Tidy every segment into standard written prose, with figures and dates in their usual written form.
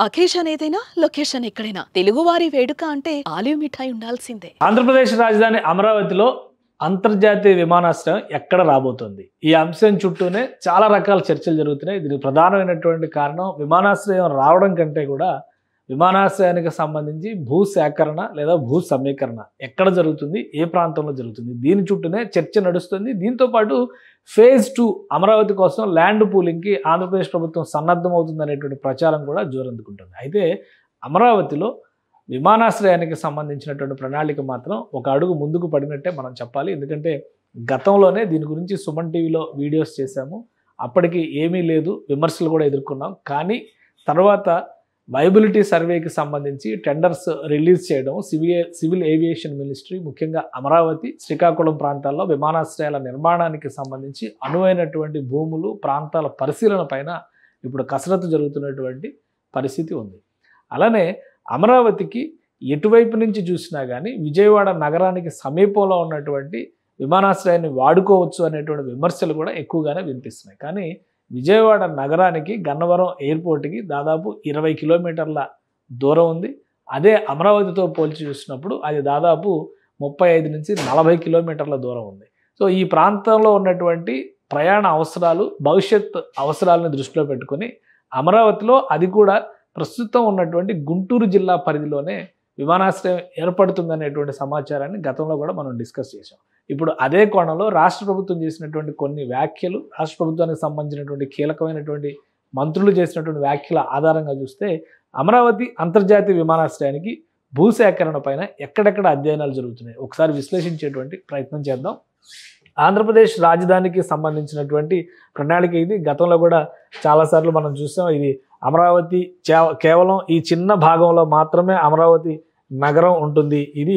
Occasion ఏదైనా location ఎక్కడైనా తెలుగువారి వేడుక అంటే ఆలివ్ మిఠాయి ఉండాల్సిందే. ఆంధ్రప్రదేశ్ రాజధాని అమరావతిలో అంతర్జాతీయ విమానాశ్రయం ఎక్కడ రాబోతోంది? ఈ అంశం చుట్టూనే చాలా రకాల చర్చలు జరుగుతున్నాయి. దీనికి ప్రధానమైనటువంటి కారణం విమానాశ్రయం రావడం కంటే కూడా విమానాశ్రయానికి సంబంధించి భూ సేకరణ లేదా భూ సమీకరణ ఎక్కడ జరుగుతుంది, ఏ ప్రాంతంలో జరుగుతుంది, దీని చుట్టూనే చర్చ నడుస్తుంది. దీంతో పాటు ఫేజ్ 2 అమరావతి కోసం ల్యాండ్ పూలింగ్కి ఆంధ్రప్రదేశ్ ప్రభుత్వం సన్నద్ధమవుతుంది అనేటువంటి ప్రచారం కూడా జోరందుకుంటుంది. అయితే అమరావతిలో విమానాశ్రయానికి సంబంధించినటువంటి ప్రణాళిక మాత్రం ఒక అడుగు ముందుకు పడినట్టే మనం చెప్పాలి. ఎందుకంటే గతంలోనే దీని గురించి సుమన్ టీవీలో వీడియోస్ చేశాము. అప్పటికి ఏమీ లేదు, విమర్శలు కూడా ఎదుర్కొన్నాం. కానీ తర్వాత వైబిలిటీ సర్వేకి సంబంధించి టెండర్స్ రిలీజ్ చేయడం, సివిల్ ఏవియేషన్ మినిస్ట్రీ ముఖ్యంగా అమరావతి, శ్రీకాకుళం ప్రాంతాల్లో విమానాశ్రయాల నిర్మాణానికి సంబంధించి అనువైనటువంటి భూములు, ప్రాంతాల పరిశీలన పైన ఇప్పుడు కసరత్తు జరుగుతున్నటువంటి పరిస్థితి ఉంది. అలానే అమరావతికి ఎటువైపు నుంచి చూసినా కానీ విజయవాడ నగరానికి సమీపంలో ఉన్నటువంటి విమానాశ్రయాన్ని వాడుకోవచ్చు అనేటువంటి విమర్శలు కూడా ఎక్కువగానే వినిపిస్తున్నాయి. కానీ విజయవాడ నగరానికి గన్నవరం ఎయిర్పోర్ట్కి దాదాపు 20 కిలోమీటర్ల దూరం ఉంది. అదే అమరావతితో పోల్చి చూసినప్పుడు అది దాదాపు 35 నుంచి 40 కిలోమీటర్ల దూరం ఉంది. సో ఈ ప్రాంతంలో ఉన్నటువంటి ప్రయాణ అవసరాలు, భవిష్యత్ అవసరాలను దృష్టిలో పెట్టుకొని అమరావతిలో అది కూడా ప్రస్తుతం ఉన్నటువంటి గుంటూరు జిల్లా పరిధిలోనే విమానాశ్రయం ఏర్పడుతుందనేటువంటి సమాచారాన్ని గతంలో కూడా మనం డిస్కస్ చేసాం. ఇప్పుడు అదే కోణంలో రాష్ట్ర ప్రభుత్వం చేసినటువంటి కొన్ని వ్యాఖ్యలు, రాష్ట్ర ప్రభుత్వానికి సంబంధించినటువంటి కీలకమైనటువంటి మంత్రులు చేసినటువంటి వ్యాఖ్యల ఆధారంగా చూస్తే అమరావతి అంతర్జాతీయ విమానాశ్రయానికి భూసేకరణ పైన ఎక్కడెక్కడ అధ్యయనాలు జరుగుతున్నాయి ఒకసారి విశ్లేషించేటువంటి ప్రయత్నం చేద్దాం. ఆంధ్రప్రదేశ్ రాజధానికి సంబంధించినటువంటి ప్రణాళిక ఇది. గతంలో కూడా చాలాసార్లు మనం చూసాం. ఇది అమరావతి కేవలం ఈ చిన్న భాగంలో మాత్రమే అమరావతి నగరం ఉంటుంది. ఇది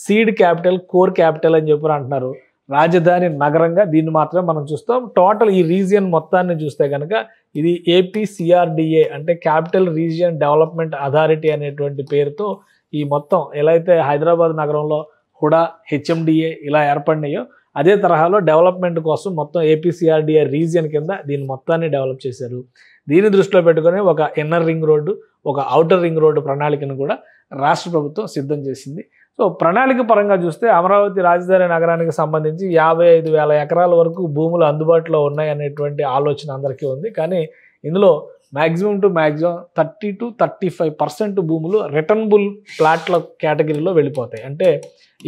సీడ్ క్యాపిటల్, కోర్ క్యాపిటల్ అని చెప్పి అంటున్నారు. రాజధాని నగరంగా దీన్ని మాత్రమే మనం చూస్తాం. టోటల్ ఈ రీజియన్ మొత్తాన్ని చూస్తే కనుక ఇది APCRDA అంటే క్యాపిటల్ రీజియన్ డెవలప్మెంట్ అథారిటీ అనేటువంటి పేరుతో ఈ మొత్తం ఎలా అయితే హైదరాబాద్ నగరంలో హుడా, HMDA ఇలా ఏర్పడినాయో అదే తరహాలో డెవలప్మెంట్ కోసం మొత్తం APCRDA రీజియన్ కింద దీన్ని మొత్తాన్ని డెవలప్ చేశారు. దీన్ని దృష్టిలో పెట్టుకొని ఒక ఇన్నర్ రింగ్ రోడ్డు, ఒక ఔటర్ రింగ్ రోడ్డు ప్రణాళికను కూడా రాష్ట్ర ప్రభుత్వం సిద్ధం చేసింది. సో ప్రణాళిక పరంగా చూస్తే అమరావతి రాజధాని నగరానికి సంబంధించి 55,000 ఎకరాల వరకు భూములు అందుబాటులో ఉన్నాయనేటువంటి ఆలోచన అందరికీ ఉంది. కానీ ఇందులో మ్యాక్సిమం 30 to 35% భూములు రిటర్నబుల్ ప్లాట్ల కేటగిరీలో వెళ్ళిపోతాయి. అంటే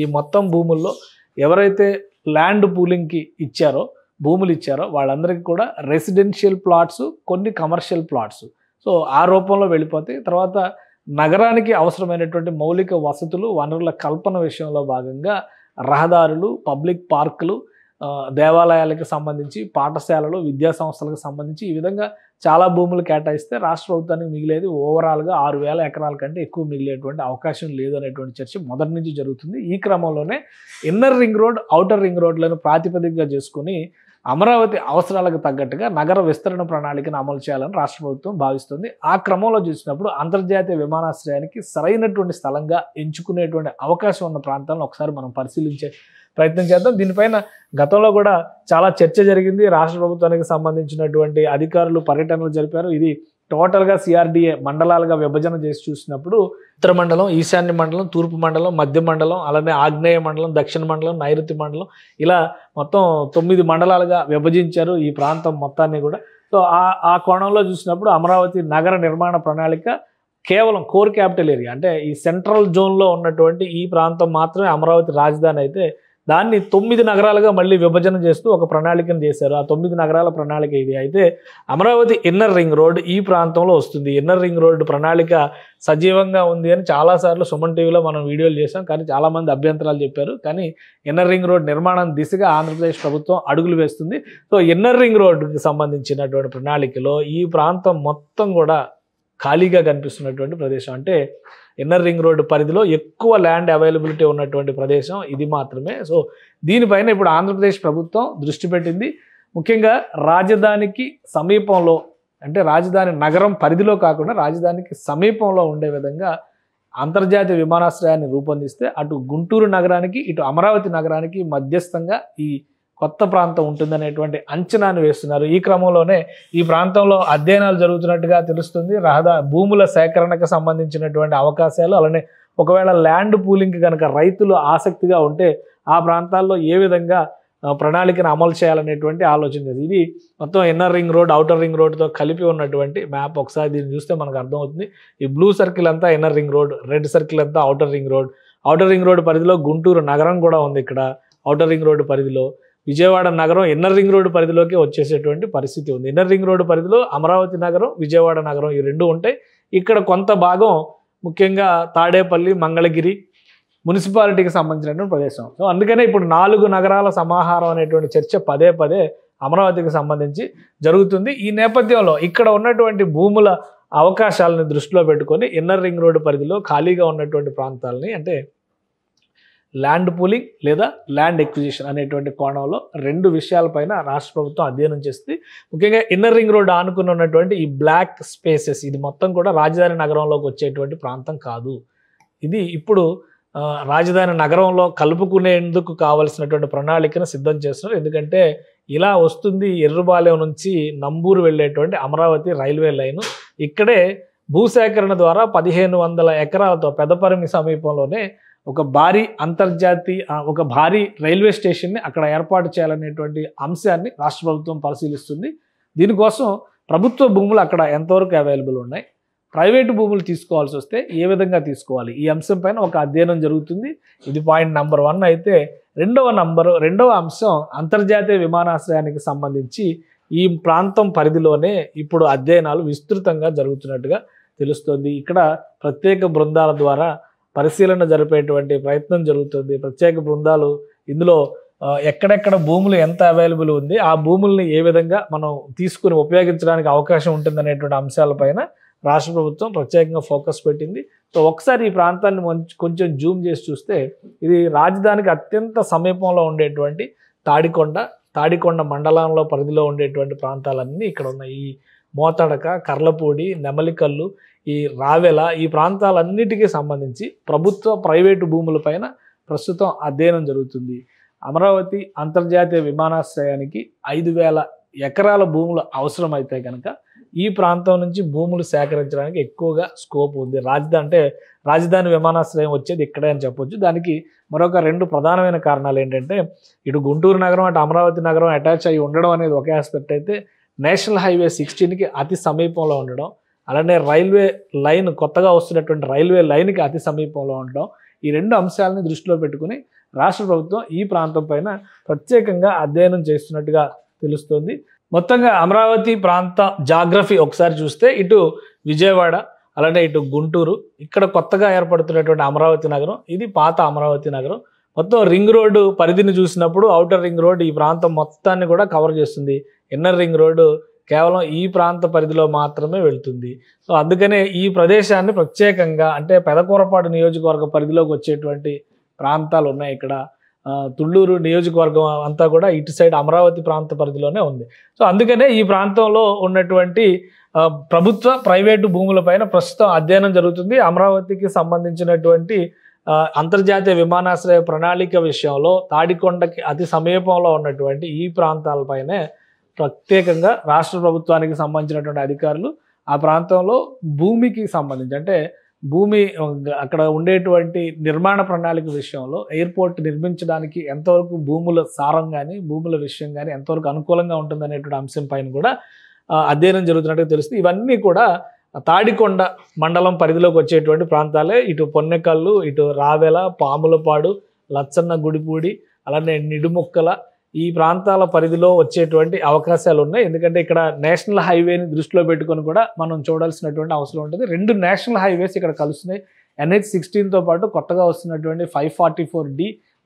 ఈ మొత్తం భూముల్లో ఎవరైతే ల్యాండ్ పూలింగ్కి భూములు ఇచ్చారో వాళ్ళందరికీ కూడా రెసిడెన్షియల్ ప్లాట్స్, కొన్ని కమర్షియల్ ప్లాట్స్ సో ఆ రూపంలో వెళ్ళిపోతాయి. తర్వాత నగరానికి అవసరమైనటువంటి మౌలిక వసతులు, వనరుల కల్పన విషయంలో భాగంగా రహదారులు, పబ్లిక్ పార్కులు, దేవాలయాలకు సంబంధించి, పాఠశాలలు, విద్యా సంస్థలకు సంబంధించి ఈ విధంగా చాలా భూములు కేటాయిస్తే రాష్ట్ర ప్రభుత్వానికి మిగిలేది ఓవరాల్గా 6,000 ఎకరాల కంటే ఎక్కువ మిగిలేటువంటి అవకాశం లేదు అనేటువంటి చర్చ మొదటి నుంచి జరుగుతుంది. ఈ క్రమంలోనే inner ring road, outer ring రోడ్లను ప్రాతిపదికగా చేసుకుని అమరావతి అవసరాలకు తగ్గట్టుగా నగర విస్తరణ ప్రణాళికను అమలు చేయాలని రాష్ట్ర ప్రభుత్వం భావిస్తుంది. ఆ క్రమంలో చూసినప్పుడు అంతర్జాతీయ విమానాశ్రయానికి సరైనటువంటి స్థలంగా ఎంచుకునేటువంటి అవకాశం ఉన్న ప్రాంతాలను ఒకసారి మనం పరిశీలించే ప్రయత్నం చేద్దాం. దీనిపైన గతంలో కూడా చాలా చర్చ జరిగింది. రాష్ట్ర ప్రభుత్వానికి సంబంధించినటువంటి అధికారులు పర్యటనలు జరిపారు. ఇది టోటల్గా CRDA మండలాలుగా విభజన చేసి చూసినప్పుడు ఉత్తర మండలం, ఈశాన్య మండలం, తూర్పు మండలం, మధ్య మండలం, అలానే ఆగ్నేయ మండలం, దక్షిణ మండలం, నైరుతి మండలం ఇలా మొత్తం 9 మండలాలుగా విభజించారు ఈ ప్రాంతం మొత్తాన్ని కూడా. సో ఆ కోణంలో చూసినప్పుడు అమరావతి నగర నిర్మాణ ప్రణాళిక కేవలం కోర్ క్యాపిటల్ ఏరియా అంటే ఈ సెంట్రల్ జోన్లో ఉన్నటువంటి ఈ ప్రాంతం మాత్రమే అమరావతి రాజధాని అయితే దాన్ని 9 నగరాలుగా మళ్ళీ విభజన చేస్తూ ఒక ప్రణాళికను చేశారు. ఆ 9 నగరాల ప్రణాళిక ఇది. అయితే అమరావతి ఇన్నర్ రింగ్ రోడ్ ఈ ప్రాంతంలో వస్తుంది. ఇన్నర్ రింగ్ రోడ్ ప్రణాళిక సజీవంగా ఉంది అని చాలాసార్లు సుమన్ టీవీలో మనం వీడియోలు చేసాం. కానీ చాలామంది అభ్యంతరాలు చెప్పారు. కానీ ఇన్నర్ రింగ్ రోడ్ నిర్మాణం దిశగా ఆంధ్రప్రదేశ్ ప్రభుత్వం అడుగులు వేస్తుంది. సో ఇన్నర్ రింగ్ రోడ్కి సంబంధించినటువంటి ప్రణాళికలో ఈ ప్రాంతం మొత్తం కూడా ఖాళీగా కనిపిస్తున్నటువంటి ప్రదేశం. అంటే ఇన్నర్ రింగ్ రోడ్డు పరిధిలో ఎక్కువ ల్యాండ్ అవైలబిలిటీ ఉన్నటువంటి ప్రదేశం ఇది మాత్రమే. సో దీనిపైన ఇప్పుడు ఆంధ్రప్రదేశ్ ప్రభుత్వం దృష్టి పెట్టింది. ముఖ్యంగా రాజధానికి సమీపంలో అంటే రాజధాని నగరం పరిధిలో కాకుండా రాజధానికి సమీపంలో ఉండే విధంగా అంతర్జాతీయ విమానాశ్రయాన్ని రూపొందిస్తే అటు గుంటూరు నగరానికి, ఇటు అమరావతి నగరానికి మధ్యస్థంగా ఈ కొత్త ప్రాంతం ఉంటుందనేటువంటి అంచనాను వేస్తున్నారు. ఈ క్రమంలోనే ఈ ప్రాంతంలో అధ్యయనాలు జరుగుతున్నట్టుగా తెలుస్తుంది. భూముల సేకరణకు సంబంధించినటువంటి అవకాశాలు, అలానే ఒకవేళ ల్యాండ్ పూలింగ్కి కనుక రైతులు ఆసక్తిగా ఉంటే ఆ ప్రాంతాల్లో ఏ విధంగా ప్రణాళికను అమలు చేయాలనేటువంటి ఆలోచన. ఇది మొత్తం inner ring road, outer ring రోడ్తో కలిపి ఉన్నటువంటి మ్యాప్. ఒకసారి దీన్ని చూస్తే మనకు అర్థమవుతుంది. ఈ బ్లూ సర్కిల్ అంతా inner ring road, red circle అంతా outer ring road. Outer ring road పరిధిలో గుంటూరు నగరం కూడా ఉంది. ఇక్కడ అవుటర్ రింగ్ రోడ్ పరిధిలో విజయవాడ నగరం ఇన్నర్ రింగ్ రోడ్ పరిధిలోకి వచ్చేసేటువంటి పరిస్థితి ఉంది. ఇన్నర్ రింగ్ రోడ్ పరిధిలో అమరావతి నగరం, విజయవాడ నగరం ఈ రెండు ఉంటాయి. ఇక్కడ కొంత భాగం ముఖ్యంగా తాడేపల్లి, మంగళగిరి మున్సిపాలిటీకి సంబంధించినటువంటి ప్రదేశం. సో అందుకనే ఇప్పుడు 4 నగరాల సమాహారం అనేటువంటి చర్చ పదే పదే అమరావతికి సంబంధించి జరుగుతుంది. ఈ నేపథ్యంలో ఇక్కడ ఉన్నటువంటి భూముల అవకాశాలను దృష్టిలో పెట్టుకొని ఇన్నర్ రింగ్ రోడ్డు పరిధిలో ఖాళీగా ఉన్నటువంటి ప్రాంతాలని, అంటే ల్యాండ్ పూలింగ్ లేదా ల్యాండ్ ఎక్విజిషన్ అనేటువంటి కోణంలో 2 విషయాలపైన రాష్ట్ర ప్రభుత్వం అధ్యయనం చేస్తుంది. ముఖ్యంగా ఇన్నర్ రింగ్ రోడ్ ఆనుకుని ఉన్నటువంటి ఈ బ్లాక్ స్పేసెస్, ఇది మొత్తం కూడా రాజధాని నగరంలోకి వచ్చేటువంటి ప్రాంతం కాదు. ఇది ఇప్పుడు రాజధాని నగరంలో కలుపుకునేందుకు కావలసినటువంటి ప్రణాళికను సిద్ధం చేస్తున్నారు. ఎందుకంటే ఇలా వస్తుంది ఎర్రుబాలెం నుంచి నంబూరు వెళ్ళేటువంటి అమరావతి రైల్వే లైను. ఇక్కడే భూసేకరణ ద్వారా 1500 ఎకరాలతో పెదపరిమి సమీపంలోనే ఒక భారీ రైల్వే స్టేషన్ని అక్కడ ఏర్పాటు చేయాలనేటువంటి అంశాన్ని రాష్ట్ర ప్రభుత్వం పరిశీలిస్తుంది. దీనికోసం ప్రభుత్వ భూములు అక్కడ ఎంతవరకు అవైలబుల్ ఉన్నాయి, ప్రైవేటు భూములు తీసుకోవాల్సి వస్తే ఏ విధంగా తీసుకోవాలి, ఈ అంశం పైన ఒక అధ్యయనం జరుగుతుంది. ఇది పాయింట్ నెంబర్ 1 అయితే, రెండవ అంశం అంతర్జాతీయ విమానాశ్రయానికి సంబంధించి ఈ ప్రాంతం పరిధిలోనే ఇప్పుడు అధ్యయనాలు విస్తృతంగా జరుగుతున్నట్టుగా తెలుస్తుంది. ఇక్కడ ప్రత్యేక బృందాల ద్వారా పరిశీలన జరిపేటువంటి ప్రయత్నం జరుగుతుంది. ప్రత్యేక బృందాలు ఇందులో ఎక్కడెక్కడ భూములు ఎంత అవైలబుల్ ఉంది, ఆ భూముల్ని ఏ విధంగా మనం తీసుకుని ఉపయోగించడానికి అవకాశం ఉంటుందనేటువంటి అంశాలపైన రాష్ట్ర ప్రభుత్వం ప్రత్యేకంగా ఫోకస్ పెట్టింది. సో ఒకసారి ఈ ప్రాంతాన్ని కొంచెం జూమ్ చేసి చూస్తే, ఇది రాజధానికి అత్యంత సమీపంలో ఉండేటువంటి తాడికొండ మండలంలో పరిధిలో ఉండేటువంటి ప్రాంతాలన్నీ ఇక్కడ ఉన్నాయి. ఈ మోతడక, కర్లపూడి, నెమలికల్లు, ఈ రావెల, ఈ ప్రాంతాలన్నిటికీ సంబంధించి ప్రభుత్వ ప్రైవేటు భూములపైన ప్రస్తుతం అధ్యయనం జరుగుతుంది. అమరావతి అంతర్జాతీయ విమానాశ్రయానికి 5000 ఎకరాల భూములు అవసరమైతే కనుక ఈ ప్రాంతం నుంచి భూములు సేకరించడానికి ఎక్కువగా స్కోప్ ఉంది. రాజధాని విమానాశ్రయం వచ్చేది ఇక్కడే అని చెప్పొచ్చు. దానికి మరొక 2 ప్రధానమైన కారణాలు ఏంటంటే, ఇటు గుంటూరు నగరం, అటు అమరావతి నగరం అటాచ్ అయ్యి ఉండడం అనేది ఒక ఆస్పెక్ట్ అయితే, నేషనల్ హైవే 16కి అతి సమీపంలో ఉండడం, అలానే రైల్వే లైన్, కొత్తగా వస్తున్నటువంటి రైల్వే లైన్కి అతి సమీపంలో ఉండడం, ఈ 2 అంశాలని దృష్టిలో పెట్టుకుని రాష్ట్ర ప్రభుత్వం ఈ ప్రాంతం పైన ప్రత్యేకంగా అధ్యయనం చేస్తున్నట్టుగా తెలుస్తుంది. మొత్తంగా అమరావతి ప్రాంత జాగ్రఫీ ఒకసారి చూస్తే, ఇటు విజయవాడ, అలానే ఇటు గుంటూరు, ఇక్కడ కొత్తగా ఏర్పడుతున్నటువంటి అమరావతి నగరం, ఇది పాత అమరావతి నగరం. మొత్తం రింగ్ రోడ్డు పరిధిని చూసినప్పుడు అవుటర్ రింగ్ రోడ్ ఈ ప్రాంతం మొత్తాన్ని కూడా కవర్ చేస్తుంది. ఇన్నర్ రింగ్ రోడ్డు కేవలం ఈ ప్రాంత పరిధిలో మాత్రమే వెళ్తుంది. సో అందుకనే ఈ ప్రదేశాన్ని ప్రత్యేకంగా, అంటే పెదకూరపాడు నియోజకవర్గ పరిధిలోకి వచ్చేటువంటి ప్రాంతాలు ఉన్నాయి. ఇక్కడ తుళ్ళూరు నియోజకవర్గం అంతా కూడా ఇటు సైడ్ అమరావతి ప్రాంత పరిధిలోనే ఉంది. సో అందుకనే ఈ ప్రాంతంలో ఉన్నటువంటి ప్రభుత్వ ప్రైవేటు భూములపైన ప్రస్తుతం అధ్యయనం జరుగుతుంది. అమరావతికి సంబంధించినటువంటి అంతర్జాతీయ విమానాశ్రయ ప్రణాళిక విషయంలో తాడికొండకి అతి సమీపంలో ఉన్నటువంటి ఈ ప్రాంతాలపైనే ప్రత్యేకంగా రాష్ట్ర ప్రభుత్వానికి సంబంధించినటువంటి అధికారులు ఆ ప్రాంతంలో భూమికి సంబంధించి, అంటే భూమి అక్కడ ఉండేటువంటి నిర్మాణ ప్రణాళిక విషయంలో ఎయిర్పోర్ట్ నిర్మించడానికి ఎంతవరకు భూముల సారం కానీ, భూముల విషయం కానీ ఎంతవరకు అనుకూలంగా ఉంటుందనేటువంటి అంశం పైన కూడా అధ్యయనం జరుగుతున్నట్టుగా తెలుస్తుంది. ఇవన్నీ కూడా తాడికొండ మండలం పరిధిలోకి వచ్చేటువంటి ప్రాంతాలే. ఇటు పొన్నెకల్లు, ఇటు రావెల, పాములపాడు, లచ్చన్న గుడిపూడి, అలానే నిడుముక్కల, ఈ ప్రాంతాల పరిధిలో వచ్చేటువంటి అవకాశాలు ఉన్నాయి. ఎందుకంటే ఇక్కడ నేషనల్ హైవేని దృష్టిలో పెట్టుకొని కూడా మనం చూడాల్సినటువంటి అవసరం ఉంటుంది. 2 నేషనల్ హైవేస్ ఇక్కడ కలుస్తున్నాయి. NH16తో పాటు కొత్తగా వస్తున్నటువంటి 544D,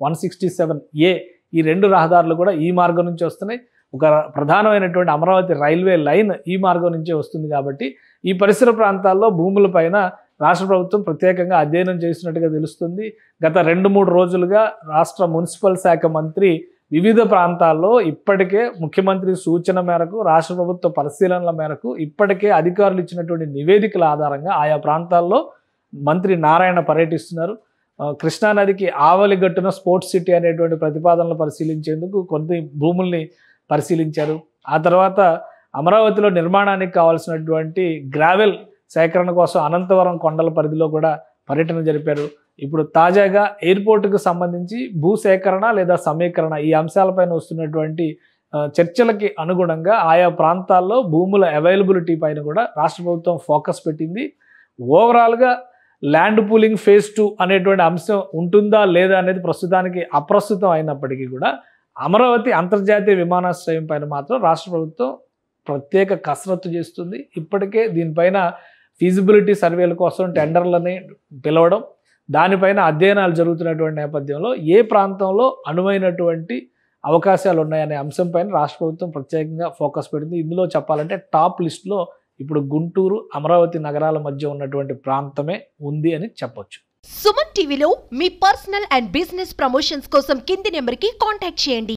167A, ఈ 2 రహదారులు కూడా ఈ మార్గం నుంచి వస్తున్నాయి. ఒక ప్రధానమైనటువంటి అమరావతి రైల్వే లైన్ ఈ మార్గం నుంచే వస్తుంది. కాబట్టి ఈ పరిసర ప్రాంతాల్లో భూములపైన రాష్ట్ర ప్రభుత్వం ప్రత్యేకంగా అధ్యయనం చేస్తున్నట్టుగా తెలుస్తుంది. గత 2-3 రోజులుగా రాష్ట్ర మున్సిపల్ శాఖ మంత్రి వివిధ ప్రాంతాల్లో ఇప్పటికే ముఖ్యమంత్రి సూచన మేరకు, రాష్ట్ర ప్రభుత్వ పరిశీలనల మేరకు ఇప్పటికే అధికారులు ఇచ్చినటువంటి నివేదికల ఆధారంగా ఆయా ప్రాంతాల్లో మంత్రి నారాయణ పర్యటిస్తున్నారు. కృష్ణానదికి ఆవలి గట్టున స్పోర్ట్స్ సిటీ అనేటువంటి ప్రతిపాదనలు పరిశీలించేందుకు కొన్ని భూముల్ని పరిశీలించారు. ఆ తర్వాత అమరావతిలో నిర్మాణానికి కావాల్సినటువంటి గ్రావెల్ సేకరణ కోసం అనంతవరం కొండల పరిధిలో కూడా పర్యటన జరిపారు. ఇప్పుడు తాజాగా ఎయిర్పోర్టుకు సంబంధించి భూసేకరణ లేదా సమీకరణ ఈ అంశాలపైన వస్తున్నటువంటి చర్చలకి అనుగుణంగా ఆయా ప్రాంతాల్లో భూముల అవైలబిలిటీ పైన కూడా రాష్ట్ర ప్రభుత్వం ఫోకస్ పెట్టింది. ఓవరాల్గా ల్యాండ్ పూలింగ్ ఫేజ్ 2 అనేటువంటి అంశం ఉంటుందా లేదా అనేది ప్రస్తుతానికి అప్రస్తుతం అయినప్పటికీ కూడా అమరావతి అంతర్జాతీయ విమానాశ్రయం పైన మాత్రం రాష్ట్ర ప్రభుత్వం ప్రత్యేక కసరత్తు చేస్తుంది. ఇప్పటికే దీనిపైన ఫీజిబిలిటీ సర్వేల కోసం టెండర్లని పిలవడం, దానిపైన అధ్యయనాలు జరుగుతున్నటువంటి నేపథ్యంలో ఏ ప్రాంతంలో అనువైనటువంటి అవకాశాలు ఉన్నాయనే అంశంపైన రాష్ట్ర ప్రభుత్వం ప్రత్యేకంగా ఫోకస్ పెడుతుంది. ఇందులో చెప్పాలంటే టాప్ లిస్టులో ఇప్పుడు గుంటూరు, అమరావతి నగరాల మధ్య ఉన్నటువంటి ప్రాంతమే ఉంది అని చెప్పొచ్చు. సుమన్ టీవీలో మీ పర్సనల్ అండ్ బిజినెస్ ప్రమోషన్స్ కోసం కింది నెంబర్కి కాంటాక్ట్ చేయండి.